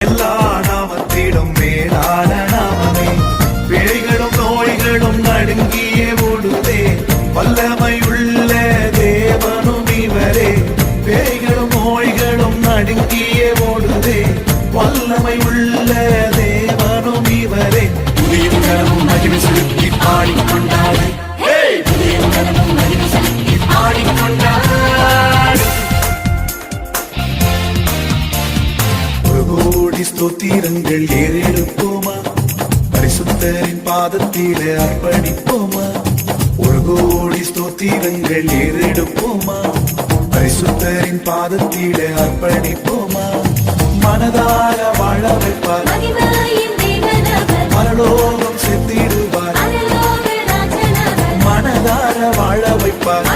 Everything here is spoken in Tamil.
எல்லா நாமத்திலும் மேலான நாமமே. பிழைகளும் நோய்களும் நடுங்கியே ஓடுதே, வல்லமையுள்ள தேவனும் இவரே. பேய்களும் நோய்களும் நடுங்கியே ஓடுதே, வல்லமையுள்ள தேவனும் இவரே. புதியும் கனமும் மகிமை செலுத்தி பாடிக்கொண்டாடு, புதியும் கனமும் மகிமை செலுத்தி பாடிக்கொண்டாடு. ஒரு கோடி ஸ்தோத்திரங்கள் ஏறெடுப்போமா, பரிசுத்தரின் பாதத்திலே அர்ப்பணிப்போமா. ஒரு கோடி ஸ்தோத்திரங்கள் ஏறெடுப்போமா, பரிசுத்தரின் பாதத்திலே அர்ப்பணிப்போமா. மனதார வாழ வைப்பார், பரலோகம் செத்திடுவார். மனதார வாழ வைப்பார்,